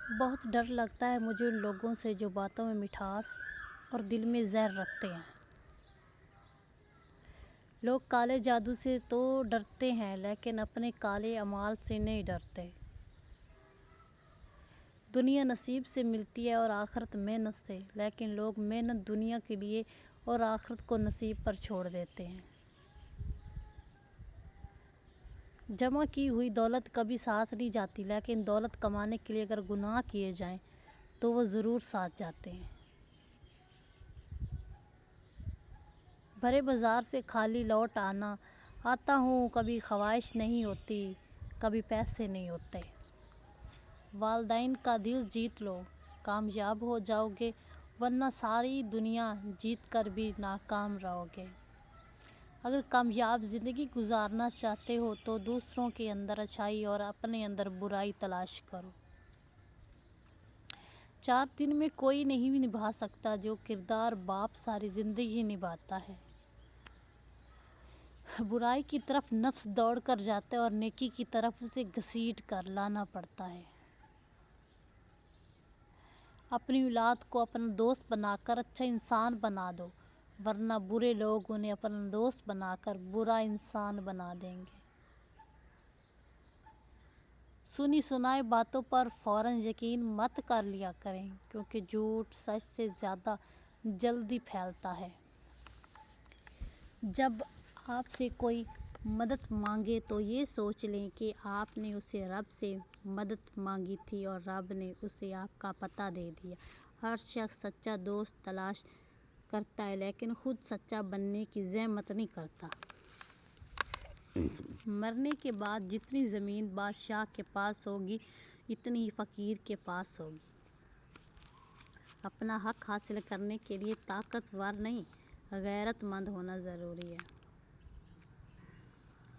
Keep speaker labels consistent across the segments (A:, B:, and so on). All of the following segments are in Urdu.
A: بہت ڈر لگتا ہے مجھے ان لوگوں سے جو باتوں میں مٹھاس اور دل میں زہر رکھتے ہیں۔ لوگ کالے جادو سے تو ڈرتے ہیں لیکن اپنے کالے اعمال سے نہیں ڈرتے۔ دنیا نصیب سے ملتی ہے اور آخرت محنت سے، لیکن لوگ محنت دنیا کے لیے اور آخرت کو نصیب پر چھوڑ دیتے ہیں۔ جمع کی ہوئی دولت کبھی ساتھ نہیں جاتی، لیکن دولت کمانے کے لیے اگر گناہ کیے جائیں تو وہ ضرور ساتھ جاتے ہیں۔ بھرے بازار سے خالی لوٹ آتا ہوں، کبھی خواہش نہیں ہوتی، کبھی پیسے نہیں ہوتے۔ والدین کا دل جیت لو، کامیاب ہو جاؤ گے، ورنہ ساری دنیا جیت کر بھی ناکام رہو گے۔ اگر کامیاب زندگی گزارنا چاہتے ہو تو دوسروں کے اندر اچھائی اور اپنے اندر برائی تلاش کرو۔ 4 دن میں کوئی نہیں نبھا سکتا جو کردار باپ ساری زندگی نبھاتا ہے۔ برائی کی طرف نفس دوڑ کر جاتا ہے اور نیکی کی طرف اسے گھسیٹ کر لانا پڑتا ہے۔ اپنی اولاد کو اپنا دوست بنا کر اچھا انسان بنا دو، ورنہ برے لوگ انہیں اپنا دوست بنا کر برا انسان بنا دیں گے۔ سنی سنائی باتوں پر فوراً یقین مت کر لیا کریں، کیونکہ جھوٹ سچ سے زیادہ جلدی پھیلتا ہے۔ جب آپ سے کوئی مدد مانگے تو یہ سوچ لیں کہ آپ نے اسے رب سے مدد مانگی تھی اور رب نے اسے آپ کا پتہ دے دیا۔ ہر شخص سچا دوست تلاش کرتا ہے لیکن خود سچا بننے کی زحمت نہیں کرتا۔ مرنے کے بعد جتنی زمین بادشاہ کے پاس ہوگی اتنی ہی فقیر کے پاس ہوگی۔ اپنا حق حاصل کرنے کے لیے طاقتور نہیں، غیرت مند ہونا ضروری ہے۔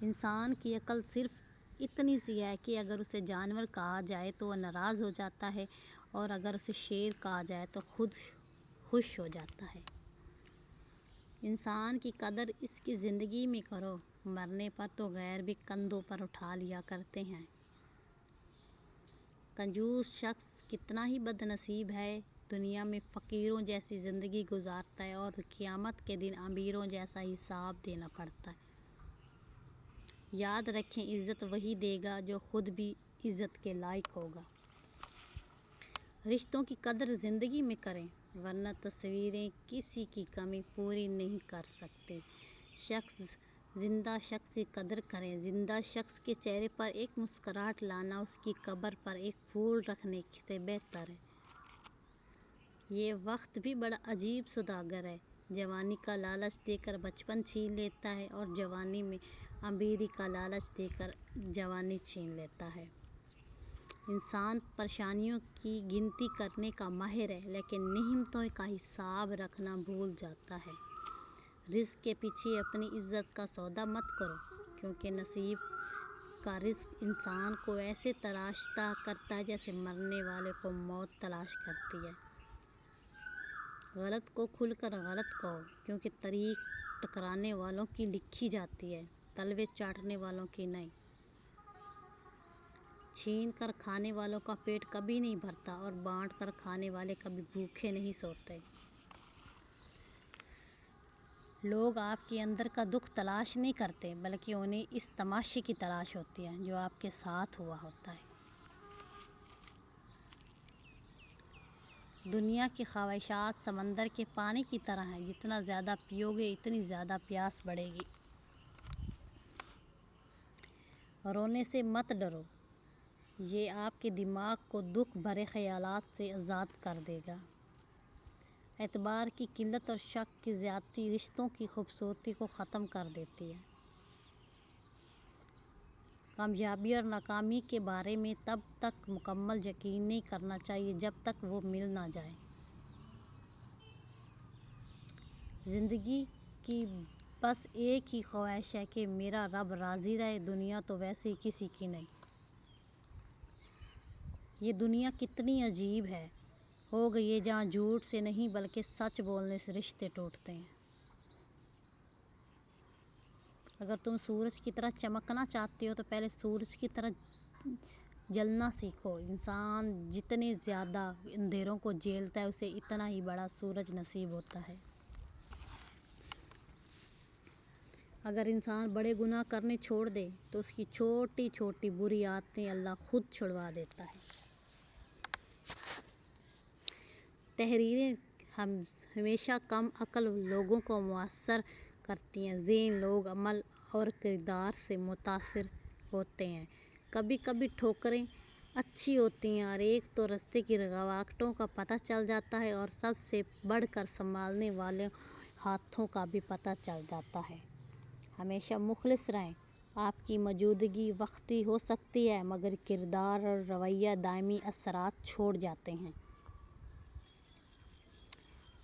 A: انسان کی عقل صرف اتنی سی ہے کہ اگر اسے جانور کہا جائے تو وہ ناراض ہو جاتا ہے اور اگر اسے شیر کہا جائے تو خود خوش ہو جاتا ہے۔ انسان کی قدر اس کی زندگی میں کرو، مرنے پر تو غیر بھی کندھوں پر اٹھا لیا کرتے ہیں۔ کنجوس شخص کتنا ہی بد نصیب ہے، دنیا میں فقیروں جیسی زندگی گزارتا ہے اور قیامت کے دن امیروں جیسا حساب دینا پڑتا ہے۔ یاد رکھیں، عزت وہی دے گا جو خود بھی عزت کے لائق ہوگا۔ رشتوں کی قدر زندگی میں کریں، ورنہ تصویریں کسی کی کمی پوری نہیں کر سکتی۔ زندہ شخص کی قدر کریں، زندہ شخص کے چہرے پر ایک مسکراہٹ لانا اس کی قبر پر ایک پھول رکھنے سے بہتر ہے۔ یہ وقت بھی بڑا عجیب سوداگر ہے، جوانی کا لالچ دے کر بچپن چھین لیتا ہے اور جوانی میں امیری کا لالچ دے کر جوانی چھین لیتا ہے۔ انسان پریشانیوں کی گنتی کرنے کا ماہر ہے لیکن نعمتوں کا حساب رکھنا بھول جاتا ہے۔ رزق کے پیچھے اپنی عزت کا سودا مت کرو، کیونکہ نصیب کا رزق انسان کو ایسے تراشتا کرتا ہے جیسے مرنے والے کو موت تلاش کرتی ہے۔ غلط کو کھل کر غلط کہو، کیونکہ طریق ٹکرانے والوں کی لکھی جاتی ہے، تلوے چاٹنے والوں کی نہیں۔ چھین کر کھانے والوں کا پیٹ کبھی نہیں بھرتا اور بانٹ کر کھانے والے کبھی بھوکے نہیں سوتے۔ لوگ آپ کے اندر کا دکھ تلاش نہیں کرتے، بلکہ انہیں اس تماشے کی تلاش ہوتی ہے جو آپ کے ساتھ ہوا ہوتا ہے۔ دنیا کی خواہشات سمندر کے پانی کی طرح ہیں، جتنا زیادہ پیو گے اتنی زیادہ پیاس بڑھے گی۔ رونے سے مت ڈرو، یہ آپ کے دماغ کو دکھ بھرے خیالات سے آزاد کر دے گا۔ اعتبار کی قلت اور شک کی زیادتی رشتوں کی خوبصورتی کو ختم کر دیتی ہے۔ کامیابی اور ناکامی کے بارے میں تب تک مکمل یقین نہیں کرنا چاہیے جب تک وہ مل نہ جائے۔ زندگی کی بس ایک ہی خواہش ہے کہ میرا رب راضی رہے، دنیا تو ویسے کسی کی نہیں۔ یہ دنیا کتنی عجیب ہے، ہو گئی ہے جہاں جھوٹ سے نہیں بلکہ سچ بولنے سے رشتے ٹوٹتے ہیں۔ اگر تم سورج کی طرح چمکنا چاہتے ہو تو پہلے سورج کی طرح جلنا سیکھو۔ انسان جتنے زیادہ اندھیروں کو جھیلتا ہے اسے اتنا ہی بڑا سورج نصیب ہوتا ہے۔ اگر انسان بڑے گناہ کرنے چھوڑ دے تو اس کی چھوٹی چھوٹی بری عادتیں اللہ خود چھڑوا دیتا ہے۔ تحریریں ہمیشہ کم عقل لوگوں کو متاثر کرتی ہیں۔ ذہین لوگ عمل اور کردار سے متاثر ہوتے ہیں۔ کبھی کبھی ٹھوکریں اچھی ہوتی ہیں اور ایک تو رستے کی رکاوٹوں کا پتہ چل جاتا ہے اور سب سے بڑھ کر سنبھالنے والے ہاتھوں کا بھی پتہ چل جاتا ہے۔ ہمیشہ مخلص رہیں۔ آپ کی موجودگی وقتی ہو سکتی ہے مگر کردار اور رویہ دائمی اثرات چھوڑ جاتے ہیں۔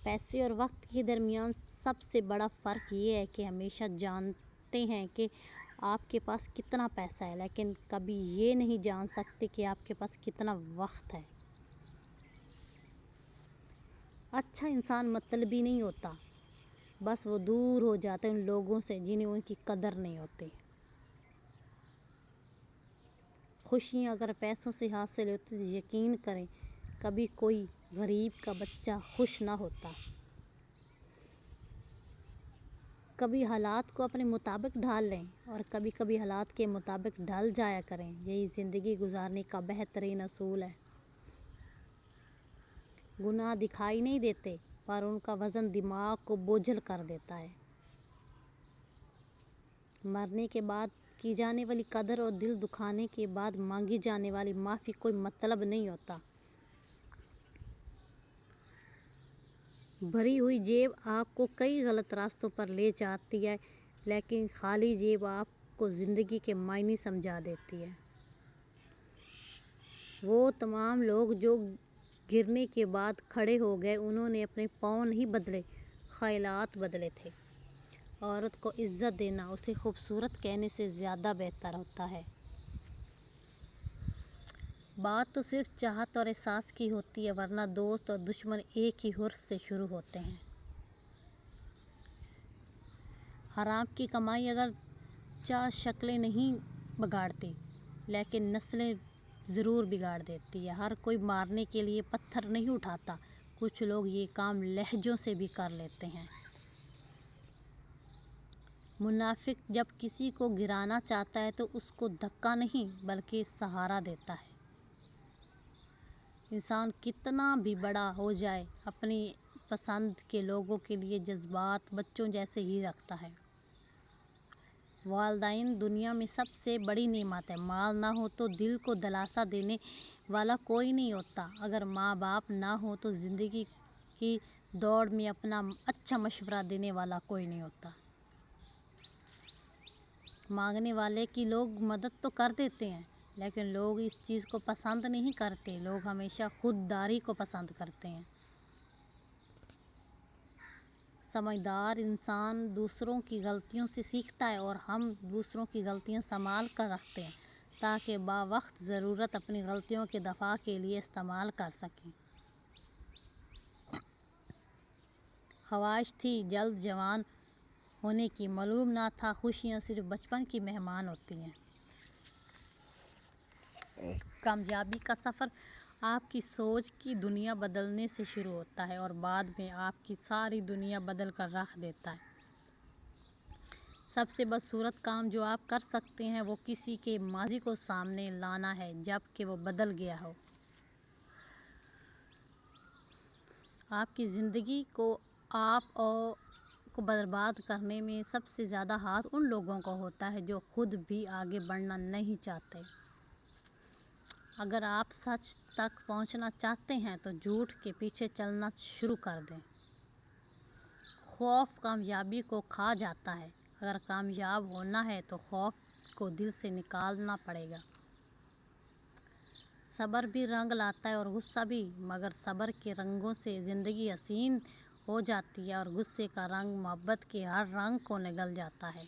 A: پیسے اور وقت کے درمیان سب سے بڑا فرق یہ ہے کہ ہمیشہ جانتے ہیں کہ آپ کے پاس کتنا پیسہ ہے لیکن کبھی یہ نہیں جان سکتے کہ آپ کے پاس کتنا وقت ہے۔ اچھا انسان مطلبی نہیں ہوتا، بس وہ دور ہو جاتا ہے ان لوگوں سے جنہیں ان کی قدر نہیں ہوتی۔ خوشیاں اگر پیسوں سے حاصل ہوتی تو یقین کریں کبھی کوئی غریب کا بچہ خوش نہ ہوتا۔ کبھی حالات کو اپنے مطابق ڈھال لیں اور کبھی کبھی حالات کے مطابق ڈھل جایا کریں، یہی زندگی گزارنے کا بہترین اصول ہے۔ گناہ دکھائی نہیں دیتے پر ان کا وزن دماغ کو بوجھل کر دیتا ہے۔ مرنے کے بعد کی جانے والی قدر اور دل دکھانے کے بعد مانگی جانے والی معافی کوئی مطلب نہیں ہوتا۔ بھری ہوئی جیب آپ کو کئی غلط راستوں پر لے جاتی ہے لیکن خالی جیب آپ کو زندگی کے معنی سمجھا دیتی ہے۔ وہ تمام لوگ جو گرنے کے بعد کھڑے ہو گئے انہوں نے اپنے پاؤں نہیں بدلے، خیالات بدلے تھے۔ عورت کو عزت دینا اسے خوبصورت کہنے سے زیادہ بہتر ہوتا ہے۔ بات تو صرف چاہت اور احساس کی ہوتی ہے ورنہ دوست اور دشمن ایک ہی حرف سے شروع ہوتے ہیں۔ حرام کی کمائی اگرچہ شکلیں نہیں بگاڑتی لیکن نسلیں ضرور بگاڑ دیتی ہے۔ ہر کوئی مارنے کے لیے پتھر نہیں اٹھاتا، کچھ لوگ یہ کام لہجوں سے بھی کر لیتے ہیں۔ منافق جب کسی کو گرانا چاہتا ہے تو اس کو دھکا نہیں بلکہ سہارا دیتا ہے۔ انسان کتنا بھی بڑا ہو جائے اپنی پسند کے لوگوں کے لیے جذبات بچوں جیسے ہی رکھتا ہے۔ والدین دنیا میں سب سے بڑی نعمت ہے۔ مال نہ ہو تو دل کو دلاسا دینے والا کوئی نہیں ہوتا۔ اگر ماں باپ نہ ہو تو زندگی کی دوڑ میں اپنا اچھا مشورہ دینے والا کوئی نہیں ہوتا۔ مانگنے والے کی لوگ مدد تو کر دیتے ہیں لیکن لوگ اس چیز کو پسند نہیں کرتے، لوگ ہمیشہ خودداری کو پسند کرتے ہیں۔ سمجھدار انسان دوسروں کی غلطیوں سے سیکھتا ہے اور ہم دوسروں کی غلطیاں سنبھال کر رکھتے ہیں تاکہ بوقت ضرورت اپنی غلطیوں کے دفاع کے لیے استعمال کر سکیں۔ خواہش تھی جلد جوان ہونے کی، معلوم نہ تھا خوشیاں صرف بچپن کی مہمان ہوتی ہیں۔ کامیابی کا سفر آپ کی سوچ کی دنیا بدلنے سے شروع ہوتا ہے اور بعد میں آپ کی ساری دنیا بدل کر رکھ دیتا ہے۔ سب سے بدصورت کام جو آپ کر سکتے ہیں وہ کسی کے ماضی کو سامنے لانا ہے جب کہ وہ بدل گیا ہو۔ آپ کی زندگی کو برباد کرنے میں سب سے زیادہ ہاتھ ان لوگوں کا ہوتا ہے جو خود بھی آگے بڑھنا نہیں چاہتے۔ اگر آپ سچ تک پہنچنا چاہتے ہیں تو جھوٹ کے پیچھے چلنا شروع کر دیں۔ خوف کامیابی کو کھا جاتا ہے۔ اگر کامیاب ہونا ہے تو خوف کو دل سے نکالنا پڑے گا۔ صبر بھی رنگ لاتا ہے اور غصہ بھی، مگر صبر کے رنگوں سے زندگی حسین ہو جاتی ہے اور غصے کا رنگ محبت کے ہر رنگ کو نگل جاتا ہے۔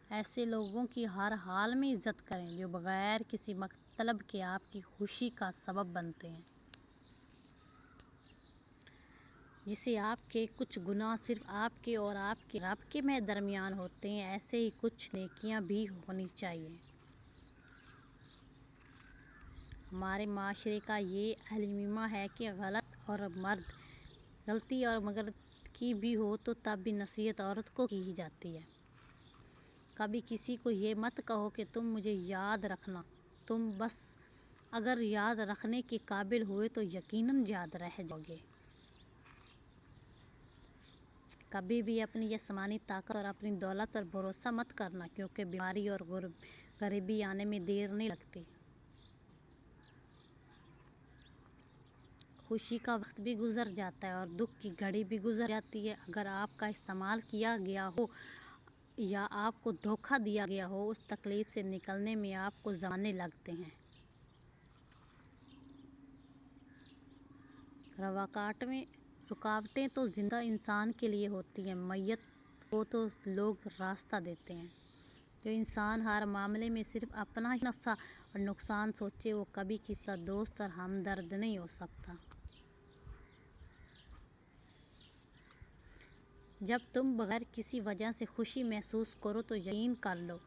A: ایسے لوگوں کی ہر حال میں عزت کریں جو بغیر کسی مطلب کے آپ کی خوشی کا سبب بنتے ہیں۔ جسے آپ کے کچھ گناہ صرف آپ کے اور آپ کے رب کے میں درمیان ہوتے ہیں، ایسے ہی کچھ نیکیاں بھی ہونی چاہیے۔ ہمارے معاشرے کا یہ المیہ ہے کہ غلطی اور مرد کی بھی ہو تو تب بھی نصیحت عورت کو کی جاتی ہے۔ کبھی کسی کو یہ مت کہو کہ تم مجھے یاد رکھنا، تم بس اگر یاد رکھنے کے قابل ہوئے تو یقیناً یاد رہ جاؤ گے۔ کبھی بھی اپنی جسمانی طاقت اور اپنی دولت پر بھروسہ مت کرنا، کیونکہ بیماری اور غریبی آنے میں دیر نہیں لگتی۔ خوشی کا وقت بھی گزر جاتا ہے اور دکھ کی گھڑی بھی گزر جاتی ہے۔ اگر آپ کا استعمال کیا گیا ہو یا آپ کو دھوکہ دیا گیا ہو، اس تکلیف سے نکلنے میں آپ کو زمانے لگتے ہیں۔ رکاوٹیں تو زندہ انسان کے لیے ہوتی ہیں، میت کو تو لوگ راستہ دیتے ہیں۔ جو انسان ہر معاملے میں صرف اپنا ہی نفع اور نقصان سوچے، وہ کبھی کسی کا دوست اور ہمدرد نہیں ہو سکتا۔ جب تم بغیر کسی وجہ سے خوشی محسوس کرو تو یقین کر لو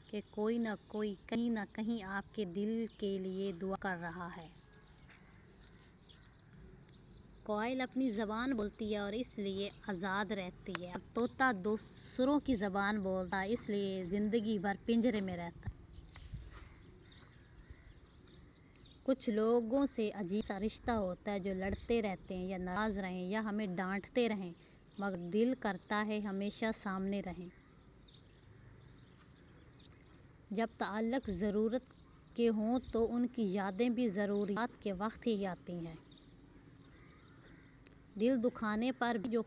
A: کہ کوئی نہ کوئی کہیں نہ کہیں آپ کے دل کے لیے دعا کر رہا ہے۔ کوئل اپنی زبان بولتی ہے اور اس لیے آزاد رہتی ہے، اور طوطا دوسروں کی زبان بولتا ہے اس لیے زندگی بھر پنجرے میں رہتا ہے۔ کچھ لوگوں سے عجیب سا رشتہ ہوتا ہے جو لڑتے رہتے ہیں یا ناراض رہیں یا ہمیں ڈانٹتے رہیں، مگر دل کرتا ہے ہمیشہ سامنے رہیں۔ جب تعلق ضرورت کے ہوں تو ان کی یادیں بھی ضروریات کے وقت ہی آتی ہیں۔ دل دکھانے پر بھی جو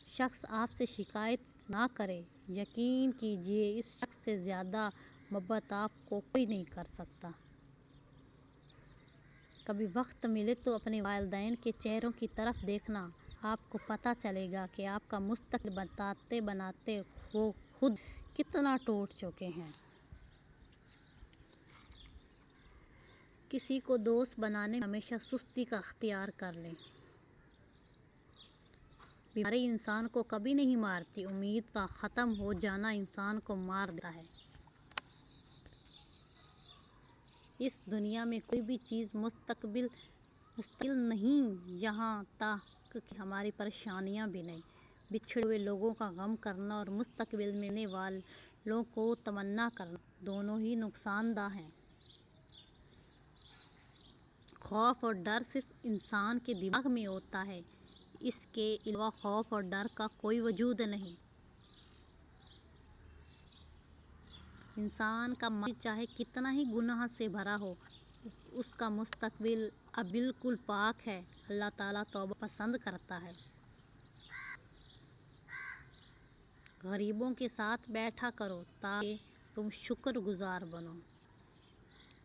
A: شخص آپ سے شکایت نہ کرے، یقین کیجیے اس شخص سے زیادہ محبت آپ کو کوئی نہیں کر سکتا۔ کبھی وقت ملے تو اپنے والدین کے چہروں کی طرف دیکھنا، آپ کو پتہ چلے گا کہ آپ کا مستقبل بناتے بناتے وہ خود کتنا ٹوٹ چکے ہیں۔ کسی کو دوست بنانے میں ہمیشہ سستی کا اختیار کر لیں۔ بیماری انسان کو کبھی نہیں مارتی، امید کا ختم ہو جانا انسان کو مار دیتا ہے۔ اس دنیا میں کوئی بھی چیز مستقل نہیں، یہاں تک کہ ہماری پریشانیاں بھی نہیں۔ بچھڑے ہوئے لوگوں کا غم کرنا اور مستقبل میں ملنے والوں کو تمنا کرنا، دونوں ہی نقصان دہ ہیں۔ خوف اور ڈر صرف انسان کے دماغ میں ہوتا ہے، اس کے علاوہ خوف اور ڈر کا کوئی وجود نہیں۔ انسان کا ماضی چاہے کتنا ہی گناہ سے بھرا ہو، اس کا مستقبل اب بالکل پاک ہے۔ اللہ تعالیٰ توبہ پسند کرتا ہے۔ غریبوں کے ساتھ بیٹھا کرو تاکہ تم شکر گزار بنو۔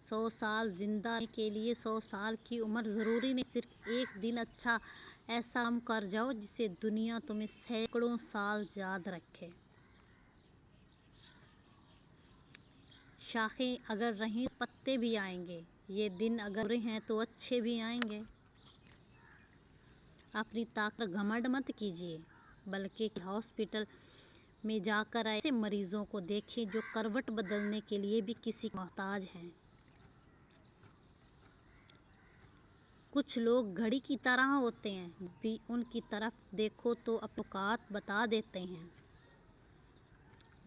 A: 100 سال زندہ رہنے کے لیے 100 سال کی عمر ضروری نہیں، صرف ایک دن اچھا ایسا کام کر جاؤ جس سے دنیا تمہیں سینکڑوں سال یاد رکھے۔ شاخیں اگر رہیں تو پتے بھی آئیں گے، یہ دن اگر برے ہیں تو اچھے بھی آئیں گے۔ اپنی طاقت پر گھمنڈ مت کیجیے، بلکہ ہاسپٹل میں جا کر ایسے مریضوں کو دیکھیں جو کروٹ بدلنے کے لیے بھی کسی کے محتاج ہیں۔ کچھ لوگ گھڑی کی طرح ہوتے ہیں، جب بھی ان کی طرف دیکھو تو اپنے اوقات بتا دیتے ہیں۔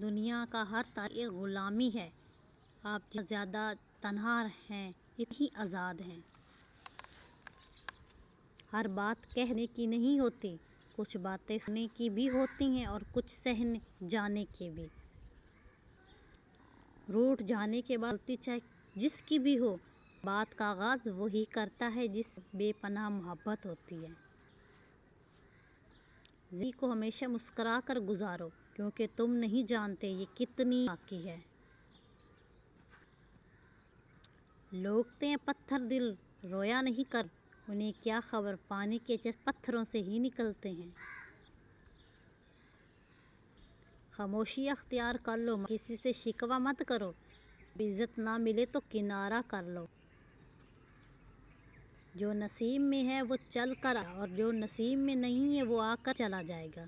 A: دنیا کا ہر طریق ایک غلامی ہے، آپ جتنا زیادہ تنہا ہیں اتنے ہی آزاد ہیں۔ ہر بات کہنے کی نہیں ہوتی، کچھ باتیں سننے کی بھی ہوتی ہیں اور کچھ سہ جانے کی بھی۔ روٹھ جانے کے بعد غلطی چاہے جس کی بھی ہو، بات کا آغاز وہی کرتا ہے جس سے بے پناہ محبت ہوتی ہے۔ زندگی کو ہمیشہ مسکرا کر گزارو، کیونکہ تم نہیں جانتے یہ کتنی باقی ہے۔ لوگ کہتے ہیں پتھر دل رویا نہیں کرتے، انہیں کیا خبر پانی کے جیسے پتھروں سے ہی نکلتے ہیں۔ خاموشی اختیار کر لو، کسی سے شکوہ مت کرو، جب عزت نہ ملے تو کنارہ کر لو۔ جو نصیب میں ہے وہ چل کر اور جو نصیب میں نہیں ہے وہ آ کر چلا جائے گا۔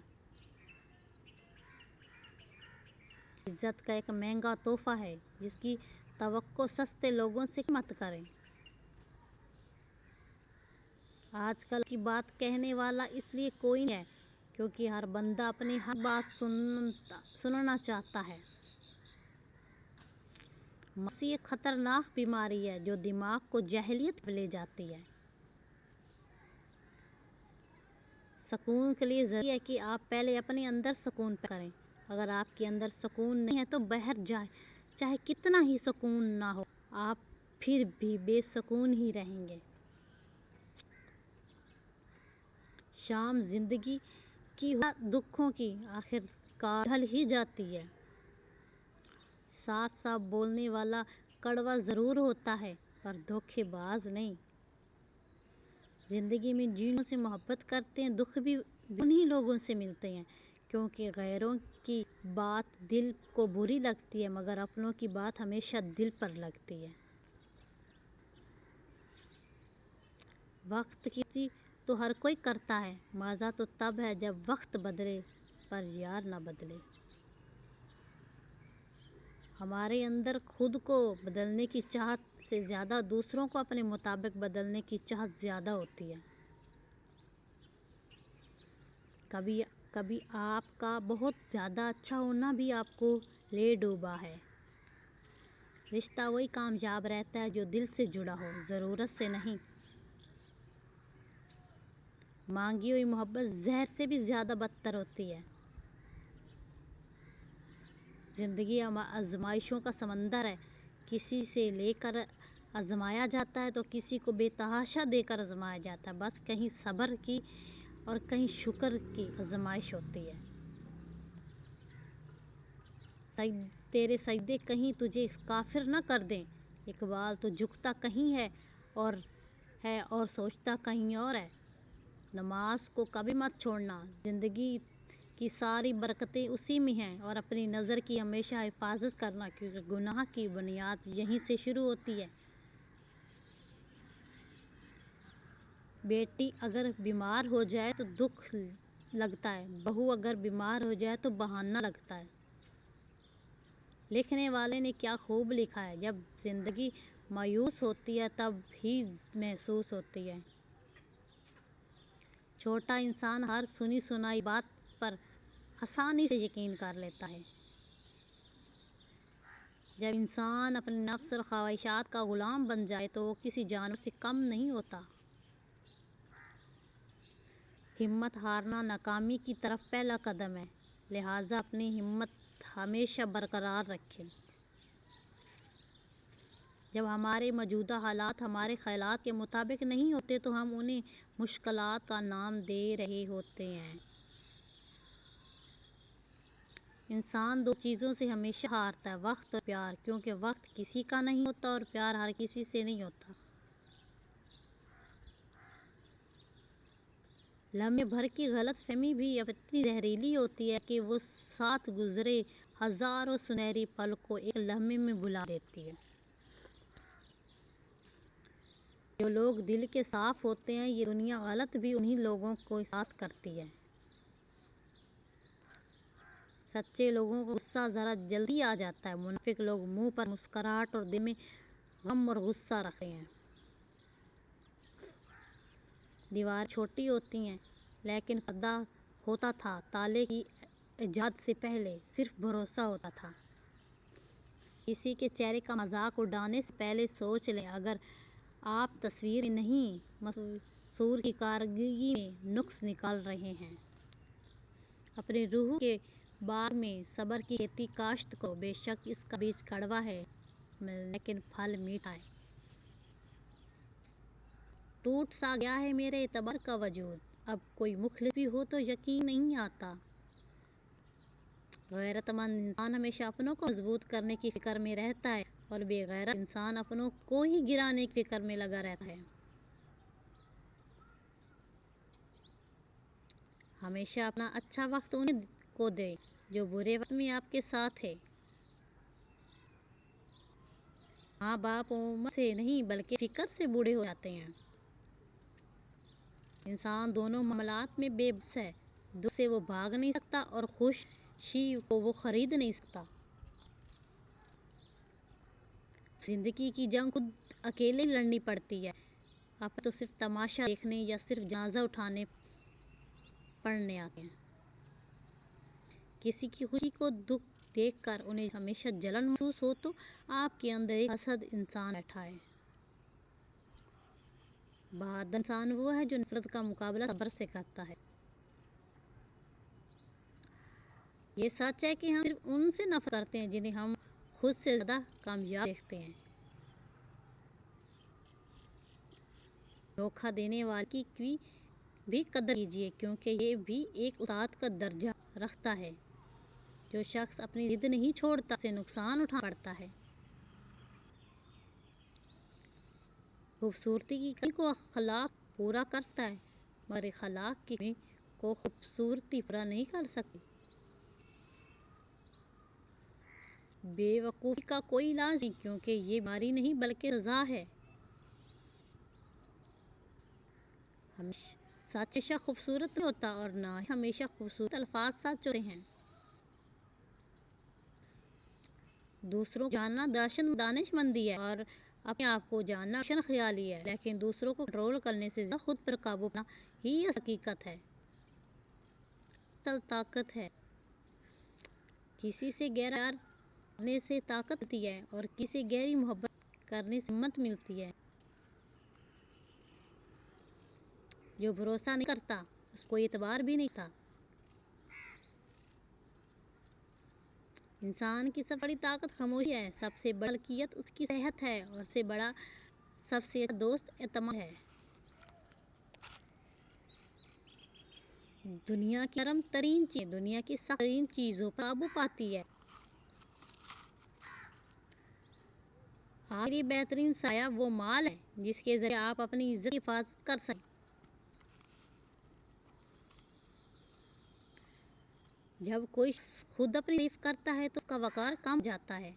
A: عزت کا ایک مہنگا تحفہ ہے جس کی توقع سستے لوگوں سے مت کریں۔ آج کل کی بات کہنے والا اس لیے کوئی نہیں ہے کیونکہ ہر بندہ اپنی ہر بات سننا چاہتا ہے۔ ماضی ایک خطرناک بیماری ہے جو دماغ کو جاہلیت میں لے جاتی ہے۔ سکون کے لیے ضروری ہے کہ آپ پہلے اپنے اندر سکون پیدا کریں۔ اگر آپ کے اندر سکون نہیں ہے تو باہر جائے چاہے کتنا ہی سکون نہ ہو آپ پھر بھی بے سکون ہی رہیں گے۔ شام زندگی کی دکھوں کی آخر کار ڈھل ہی جاتی ہے۔ صاف صاف بولنے والا کڑوا ضرور ہوتا ہے پر دھوکے باز نہیں۔ زندگی میں جنوں سے محبت کرتے ہیں دکھ بھی انہی لوگوں سے ملتے ہیں کیونکہ غیروں کی بات دل کو بری لگتی ہے مگر اپنوں کی بات ہمیشہ دل پر لگتی ہے۔ وقت کی تو ہر کوئی کرتا ہے، مزہ تو تب ہے جب وقت بدلے پر یار نہ بدلے۔ ہمارے اندر خود کو بدلنے کی چاہت سے زیادہ دوسروں کو اپنے مطابق بدلنے کی چاہت زیادہ ہوتی ہے۔ کبھی آپ کا بہت زیادہ اچھا ہونا بھی آپ کو لے ڈوبا ہے۔ رشتہ وہی کامیاب رہتا ہے جو دل سے جڑا ہو، ضرورت سے نہیں۔ مانگی ہوئی محبت زہر سے بھی زیادہ بدتر ہوتی ہے۔ زندگی آزمائشوں کا سمندر ہے، کسی سے لے کر آزمایا جاتا ہے تو کسی کو بے تحاشا دے کر آزمایا جاتا ہے۔ بس کہیں صبر کی اور کہیں شکر کی آزمائش ہوتی ہے۔ تیرے سجدے کہیں تجھے کافر نہ کر دیں، اقبال تو جھکتا کہیں ہے اور سوچتا کہیں اور ہے۔ نماز کو کبھی مت چھوڑنا، زندگی کی ساری برکتیں اسی میں ہیں، اور اپنی نظر کی ہمیشہ حفاظت کرنا کیونکہ گناہ کی بنیاد یہیں سے شروع ہوتی ہے۔ بیٹی اگر بیمار ہو جائے تو دکھ لگتا ہے، بہو اگر بیمار ہو جائے تو بہانہ لگتا ہے۔ لکھنے والے نے کیا خوب لکھا ہے، جب زندگی مایوس ہوتی ہے تب ہی محسوس ہوتی ہے۔ چھوٹا انسان ہر سنی سنائی بات پر آسانی سے یقین کر لیتا ہے۔ جب انسان اپنے نفس اور خواہشات کا غلام بن جائے تو وہ کسی جانور سے کم نہیں ہوتا۔ ہمت ہارنا ناکامی کی طرف پہلا قدم ہے، لہٰذا اپنی ہمت ہمیشہ برقرار رکھیں۔ جب ہمارے موجودہ حالات ہمارے خیالات کے مطابق نہیں ہوتے تو ہم انہیں مشکلات کا نام دے رہے ہوتے ہیں۔ انسان دو چیزوں سے ہمیشہ ہارتا ہے، وقت اور پیار، کیونکہ وقت کسی کا نہیں ہوتا اور پیار ہر کسی سے نہیں ہوتا۔ لمحے بھر کی غلط فہمی بھی اب اتنی زہریلی ہوتی ہے کہ وہ ساتھ گزرے ہزاروں سنہری پل کو ایک لمحے میں بھلا دیتی ہے۔ جو لوگ دل کے صاف ہوتے ہیں یہ دنیا غلط بھی انہی لوگوں کو ساتھ کرتی ہے۔ سچے لوگوں کو غصہ ذرا جلدی آ جاتا ہے، منافق لوگ منہ پر مسکراہٹ اور دل میں غم اور غصہ رکھتے ہیں۔ دیواریں چھوٹی ہوتی ہیں لیکن پردہ ہوتا تھا، تالے کی ایجاد سے پہلے صرف بھروسہ ہوتا تھا۔ کسی کے چہرے کا مذاق اڑانے سے پہلے سوچ لیں، اگر آپ تصویر میں نہیں مصور کی کارکردگی میں نقص نکال رہے ہیں۔ اپنی روح کے باغ میں صبر کی کھیتی کاشت کرو، بے شک اس کا بیج کڑوا ہے لیکن پھل میٹھا ہے۔ ٹوٹ سا گیا ہے میرے اعتبار کا وجود، اب کوئی مخلص بھی ہو تو یقین نہیں آتا۔ غیرت مند انسان ہمیشہ اپنوں کو مضبوط کرنے کی فکر میں رہتا ہے اور بے غیرت انسان اپنوں کو ہی گرانے کی فکر میں لگا رہتا ہے۔ ہمیشہ اپنا اچھا وقت انہیں کو دیں جو برے وقت میں آپ کے ساتھ تھے۔ ماں باپ عمر سے نہیں بلکہ فکر سے بوڑھے ہو جاتے ہیں۔ انسان دونوں معاملات میں بے بس ہے، دکھ سے وہ بھاگ نہیں سکتا اور خوشی کو وہ خرید نہیں سکتا۔ زندگی کی جنگ خود اکیلے لڑنی پڑتی ہے، اب تو صرف تماشا دیکھنے یا صرف جنازہ اٹھانے پڑھنے آتے ہیں۔ کسی کی خوشی کو دکھ دیکھ کر انہیں ہمیشہ جلن محسوس ہو تو آپ کے اندر ایک حسد انسان بیٹھا ہے۔ بہادر انسان وہ ہے جو نفرت کا مقابلہ صبر سے کرتا ہے۔ یہ سچ ہے کہ ہم صرف ان سے نفرت کرتے ہیں جنہیں ہم خود سے زیادہ کامیاب دیکھتے ہیں۔ دھوکہ دینے والے کی بھی قدر کیجیے، کیونکہ یہ بھی ایک استاد کا درجہ رکھتا ہے۔ جو شخص اپنی ضد نہیں چھوڑتا اسے نقصان اٹھانا پڑتا ہے۔ خوبصورتی کی کمی کو اخلاق پورا کر سکتا ہے، مگر اخلاق کی کمی کو خوبصورتی پورا نہیں کر سکتی۔ بے وقوفی کا کوئی علاج نہیں، کیونکہ یہ بیماری نہیں بلکہ سزا ہے۔ سچ ہمیشہ خوبصورت نہیں ہوتا اور نہ ہی ہمیشہ خوبصورت الفاظ سچ ہوتے ہیں۔ دوسروں کو جاننا دانش مندی ہے اور اپنے آپ کو جاننا روشن خیالی ہے، لیکن دوسروں کو کنٹرول کرنے سے زیادہ خود پر قابو پانا ہی حقیقت ہے، اصل طاقت ہے۔ کسی سے گہرا پیار کرنے سے طاقت ملتی ہے اور کسی سے گہری محبت کرنے سے ہمت ملتی ہے۔ جو بھروسہ نہیں کرتا اس کو اعتبار بھی نہیں تھا۔ انسان کی سب سے بڑی طاقت خاموشی ہے، سب سے بڑی ملکیت اس کی صحت ہے اور سب سے اچھا دوست اعتماد ہے۔ دنیا کی نرم ترین چیز دنیا کی سخت ترین چیزوں پر قابو پاتی ہے۔ آپ کے لیے بہترین سایہ وہ مال ہے جس کے ذریعے آپ اپنی عزت کی حفاظت کر سکیں۔ جب کوئی خود اپنی تعریف کرتا ہے تو اس کا وقار کم ہو جاتا ہے۔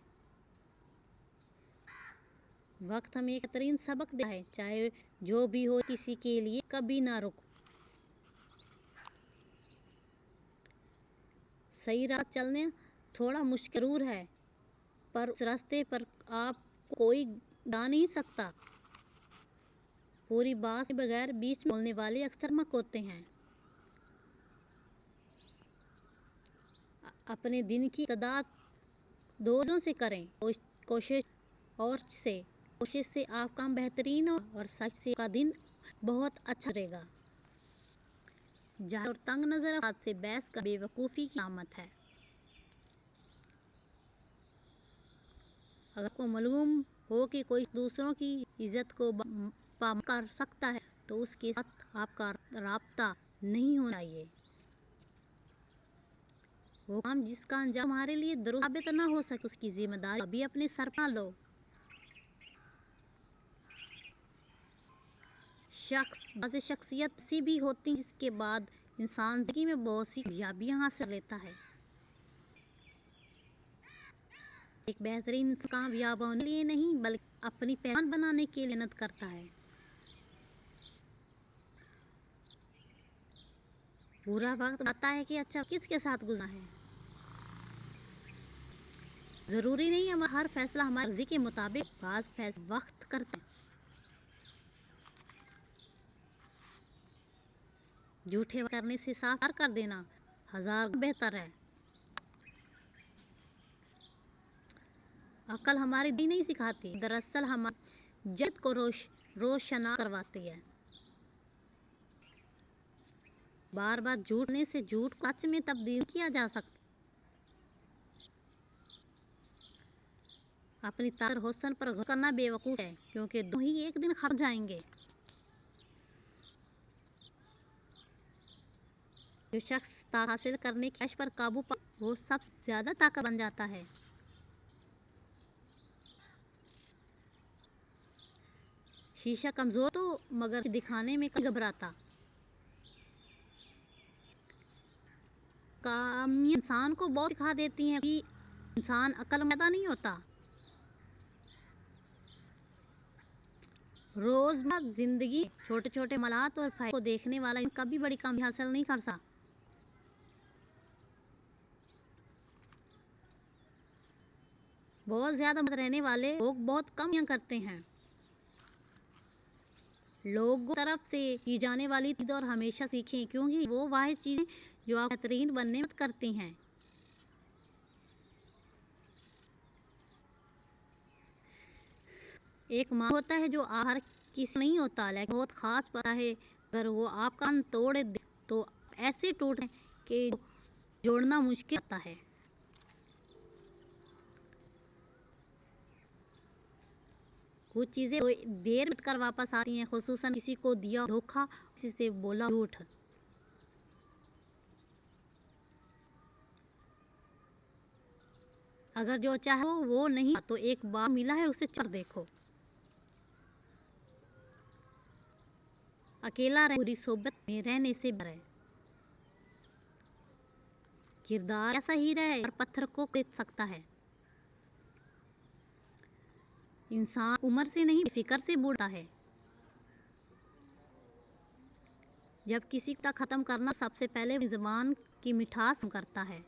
A: وقت ہمیں ایک بہترین سبق دیتا ہے، چاہے جو بھی ہو کسی کے لیے کبھی نہ رکو۔ صحیح راہ چلنا تھوڑا مشکل ضرور ہے، پر اس راستے پر آپ کو کوئی گرا نہیں سکتا۔ پوری بات سنے بغیر بیچ میں بولنے والے اکثر احمق ہوتے ہیں۔ اپنے دن کی ابتدا دو چیزوں سے کریں، کوشش سے آپ کا کام بہترین ہوگا اور سچ سے آپ کا دن بہت اچھا گزرے گا۔ جاہل اور تنگ نظر افراد سے بحث کرنا بے وقوفی کی علامت ہے۔ اگر آپ کو معلوم ہو کہ کوئی دوسروں کی عزت کو پامال کر سکتا ہے تو اس کے ساتھ آپ کا رابطہ نہیں ہونا چاہیے۔ وہ کام جس کا انجام تمہارے لیے درست ثابت نہ ہو سکے اس کی ذمہ داری کبھی اپنے سر پر نہ لو۔ بعض شخصیت ایسی بھی ہوتی ہیں جس کے بعد انسان زندگی میں بہت سی کامیابیاں حاصل کر لیتا ہے۔ ایک بہترین انسان کامیاب ہونے کے لیے نہیں بلکہ اپنی پہچان بنانے کے لیے محنت کرتا ہے۔ برا وقت بتاتا ہے کہ اچھا وقت کس کے ساتھ گزرا ہے۔ ضروری نہیں ہر فیصلہ ہماری مرضی کے مطابق، بعض فیصلے وقت کرتے ہیں۔ جھوٹے وعدے کرنے سے صاف انکار کر دینا ہزار گنا بہتر ہے۔ عقل ہماری دلیل نہیں سکھاتی، دراصل ہماری جہالت کو روشناس کرواتی ہے۔ بار بار جھوٹ بولنے سے جھوٹ کو سچ میں تبدیل نہیں کیا جا سکتا۔ اپنی طاقت اور حسن پر غور کرنا بے وقوفی ہے، کیونکہ دونوں ہی ایک دن ختم ہو جائیں گے۔ جو شخص طاقت حاصل کرنے کی خواہش پر قابو پاتا ہے وہ سب سے زیادہ طاقتور بن جاتا ہے۔ شیشہ کمزور تو مگر اسے دکھانے میں کبھی نہیں گھبراتا۔ کامیابی انسان کو بہت سکھا دیتی ہے، کوئی انسان عقل مند پیدا نہیں ہوتا۔ روزمرہ زندگی چھوٹے چھوٹے معاملات اور فائدوں کو دیکھنے والا کبھی بڑی کامیابی حاصل نہیں کر سکتا۔ بہت زیادہ مت رہنے والے لوگ بہت کم کرتے ہیں۔ لوگوں طرف سے کی جانے والی چیز اور ہمیشہ سیکھیں، کیونکہ وہ واحد چیزیں جو آپ بہترین بننے میں مدد کرتی ہیں۔ ایک ماں ہوتا ہے جو ہر کسی نہیں ہوتا، لیکن بہت خاص پتا ہے۔ اگر وہ آپ کا کان توڑ دے تو آپ ایسے ٹوٹتے ہیں کہ جوڑنا مشکل ہوتا ہے۔ کچھ چیزیں دیر میں کر واپس آتی ہیں، خصوصاً کسی کو دیا دھوکہ، کسی سے بولا جھوٹ۔ اگر جو چاہو وہ نہیں تو ایک بار ملا ہے اسے چکر دیکھو۔ اکیلا رہنا بری صحبت میں رہنے سے بہتر ہے۔ کردار کیسا ہی رہے اور پتھر کو خرید سکتا ہے۔ انسان عمر سے نہیں بے فکر سے بوڑھتا ہے۔ جب کسی کا ختم کرنا سب سے پہلے زبان کی مٹھاس ختم کرتا ہے۔